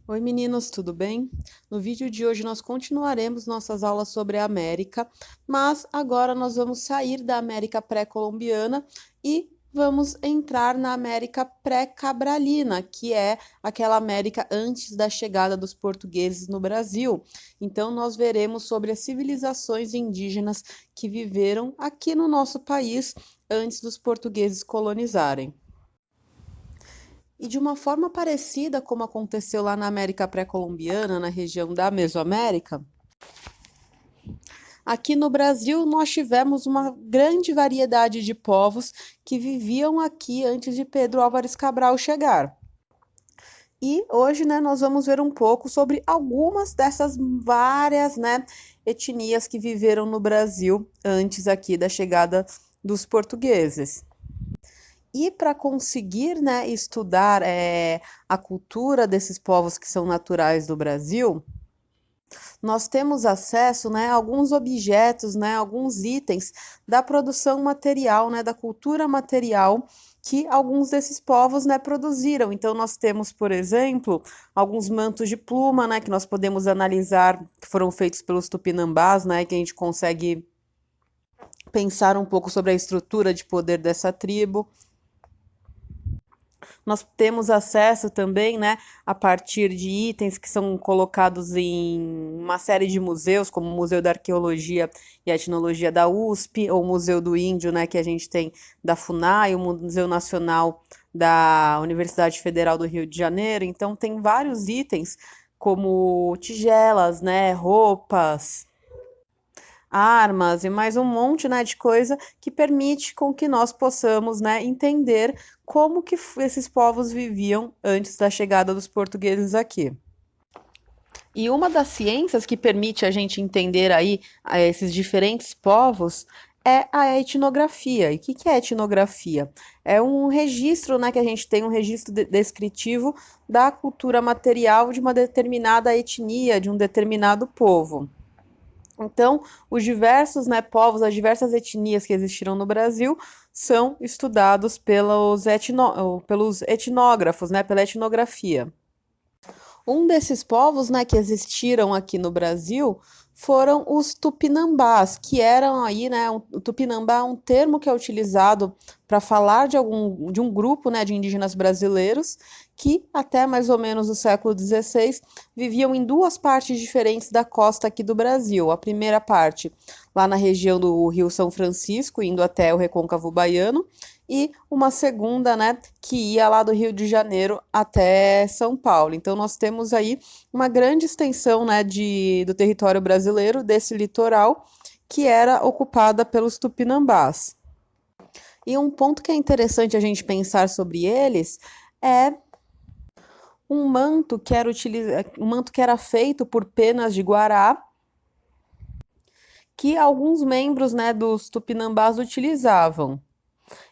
Oi meninos, tudo bem? No vídeo de hoje nós continuaremos nossas aulas sobre a América, mas agora nós vamos sair da América pré-colombiana e vamos entrar na América pré-cabralina, que é aquela América antes da chegada dos portugueses no Brasil. Então nós veremos sobre as civilizações indígenas que viveram aqui no nosso país antes dos portugueses colonizarem. E de uma forma parecida como aconteceu lá na América pré-colombiana, na região da Mesoamérica, aqui no Brasil nós tivemos uma grande variedade de povos que viviam aqui antes de Pedro Álvares Cabral chegar. E hoje, nós vamos ver um pouco sobre algumas dessas várias, etnias que viveram no Brasil antes aqui da chegada dos portugueses. E para conseguir, estudar a cultura desses povos que são naturais do Brasil, nós temos acesso, a alguns objetos, alguns itens da produção material, da cultura material que alguns desses povos, produziram. Então, nós temos, por exemplo, alguns mantos de pluma, que nós podemos analisar, que foram feitos pelos tupinambás, que a gente consegue pensar um pouco sobre a estrutura de poder dessa tribo. Nós temos acesso também, a partir de itens que são colocados em uma série de museus, como o Museu da Arqueologia e Etnologia da USP, ou o Museu do Índio, que a gente tem da FUNAI, o Museu Nacional da Universidade Federal do Rio de Janeiro. Então, tem vários itens, como tigelas, roupas, armas e mais um monte, de coisa que permite com que nós possamos, entender como que esses povos viviam antes da chegada dos portugueses aqui. E uma das ciências que permite a gente entender aí esses diferentes povos é a etnografia. E o que é etnografia? É um registro, que a gente tem, um registro descritivo da cultura material de uma determinada etnia, de um determinado povo. Então, os diversos, povos, as diversas etnias que existiram no Brasil são estudados pelos etnógrafos, pela etnografia. Um desses povos, que existiram aqui no Brasil foram os tupinambás, que eram aí, o tupinambá é um termo que é utilizado para falar de um grupo, de indígenas brasileiros que até mais ou menos o século XVI viviam em duas partes diferentes da costa aqui do Brasil. A primeira parte lá na região do Rio São Francisco, indo até o Recôncavo Baiano, e uma segunda, que ia lá do Rio de Janeiro até São Paulo. Então, nós temos aí uma grande extensão, do território brasileiro, desse litoral, que era ocupada pelos tupinambás. E um ponto que é interessante a gente pensar sobre eles é um manto que era feito por penas de guará, que alguns membros, dos tupinambás utilizavam.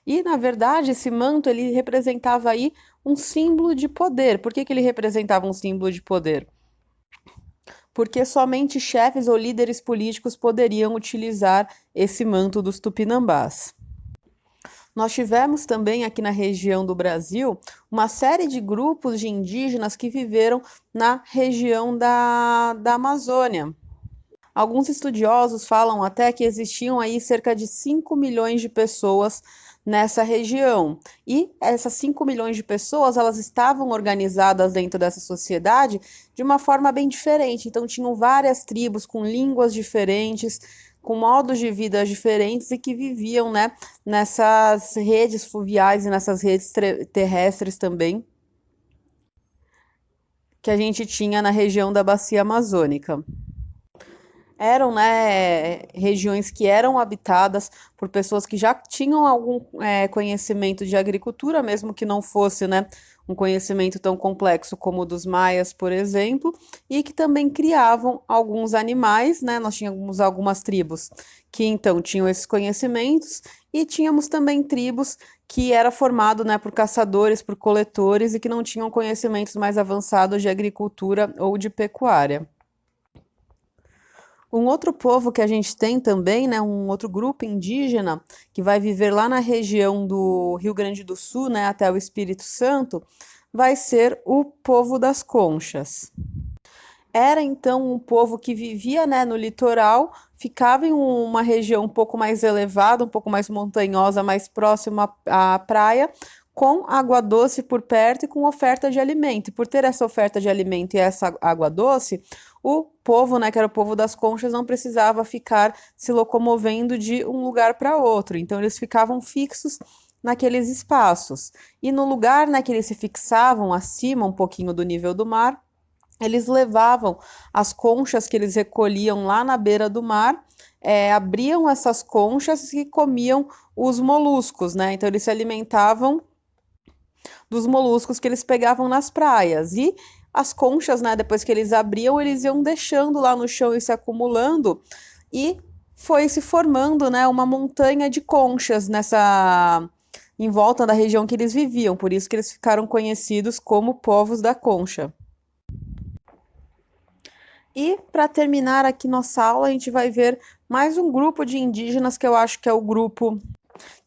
E, na verdade, esse manto ele representava aí um símbolo de poder. Por que ele representava um símbolo de poder? Porque somente chefes ou líderes políticos poderiam utilizar esse manto dos tupinambás. Nós tivemos também aqui na região do Brasil uma série de grupos de indígenas que viveram na região da Amazônia. Alguns estudiosos falam até que existiam aí cerca de 5 milhões de pessoas nessa região. E essas 5 milhões de pessoas, elas estavam organizadas dentro dessa sociedade de uma forma bem diferente. Então, tinham várias tribos com línguas diferentes, com modos de vida diferentes e que viviam, nessas redes fluviais e nessas redes terrestres também, que a gente tinha na região da Bacia Amazônica. Eram, regiões que eram habitadas por pessoas que já tinham algum conhecimento de agricultura, mesmo que não fosse, um conhecimento tão complexo como o dos maias, por exemplo, e que também criavam alguns animais, nós tínhamos algumas tribos que então tinham esses conhecimentos e tínhamos também tribos que era formado, por caçadores, por coletores e que não tinham conhecimentos mais avançados de agricultura ou de pecuária. Um outro povo que a gente tem também, um outro grupo indígena que vai viver lá na região do Rio Grande do Sul, até o Espírito Santo, vai ser o povo das conchas. Era então um povo que vivia, né, no litoral, ficava em uma região um pouco mais elevada, um pouco mais montanhosa, mais próxima à praia, com água doce por perto e com oferta de alimento. E por ter essa oferta de alimento e essa água doce, o povo, né, que era o povo das conchas, não precisava ficar se locomovendo de um lugar para outro. Então eles ficavam fixos naqueles espaços. E no lugar, né, que eles se fixavam acima um pouquinho do nível do mar, eles levavam as conchas que eles recolhiam lá na beira do mar, abriam essas conchas e comiam os moluscos, né? Então eles se alimentavam dos moluscos que eles pegavam nas praias. E as conchas, né, depois que eles abriam, eles iam deixando lá no chão e se acumulando, e foi se formando, né, uma montanha de conchas nessa em volta da região que eles viviam. Por isso que eles ficaram conhecidos como povos da concha. E para terminar aqui nossa aula, a gente vai ver mais um grupo de indígenas que eu acho que é o grupo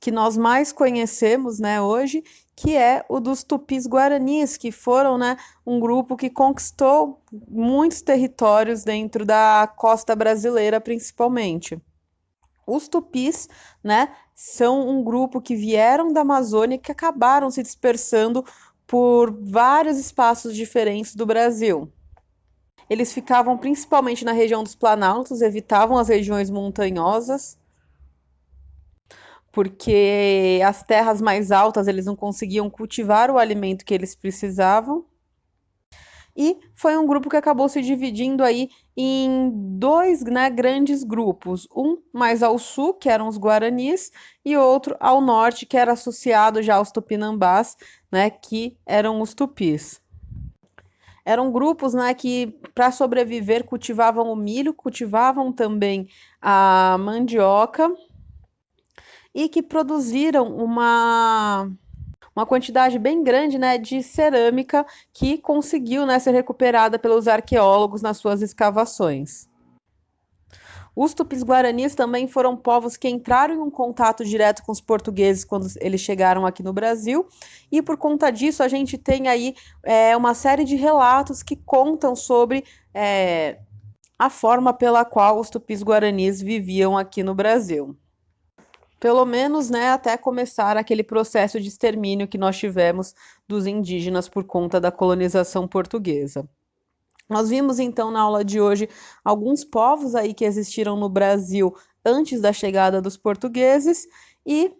que nós mais conhecemos, né, hoje, que é o dos Tupis-Guaranis, que foram, né, um grupo que conquistou muitos territórios dentro da costa brasileira, principalmente. Os Tupis, né, são um grupo que vieram da Amazônia e que acabaram se dispersando por vários espaços diferentes do Brasil. Eles ficavam principalmente na região dos planaltos, evitavam as regiões montanhosas, porque as terras mais altas eles não conseguiam cultivar o alimento que eles precisavam. E foi um grupo que acabou se dividindo aí em dois, né, grandes grupos. Um mais ao sul, que eram os Guaranis, e outro ao norte, que era associado já aos Tupinambás, né, que eram os Tupis. Eram grupos, né, que para sobreviver cultivavam o milho, cultivavam também a mandioca e que produziram uma quantidade bem grande, né, de cerâmica que conseguiu, né, ser recuperada pelos arqueólogos nas suas escavações. Os tupis-guaranis também foram povos que entraram em um contato direto com os portugueses quando eles chegaram aqui no Brasil, e por conta disso a gente tem aí uma série de relatos que contam sobre a forma pela qual os tupis-guaranis viviam aqui no Brasil. Pelo menos, né, até começar aquele processo de extermínio que nós tivemos dos indígenas por conta da colonização portuguesa. Nós vimos então na aula de hoje alguns povos aí que existiram no Brasil antes da chegada dos portugueses, e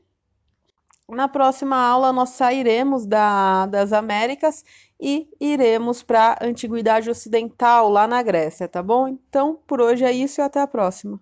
na próxima aula nós sairemos das Américas e iremos para a Antiguidade Ocidental, lá na Grécia, tá bom? Então, por hoje é isso e até a próxima.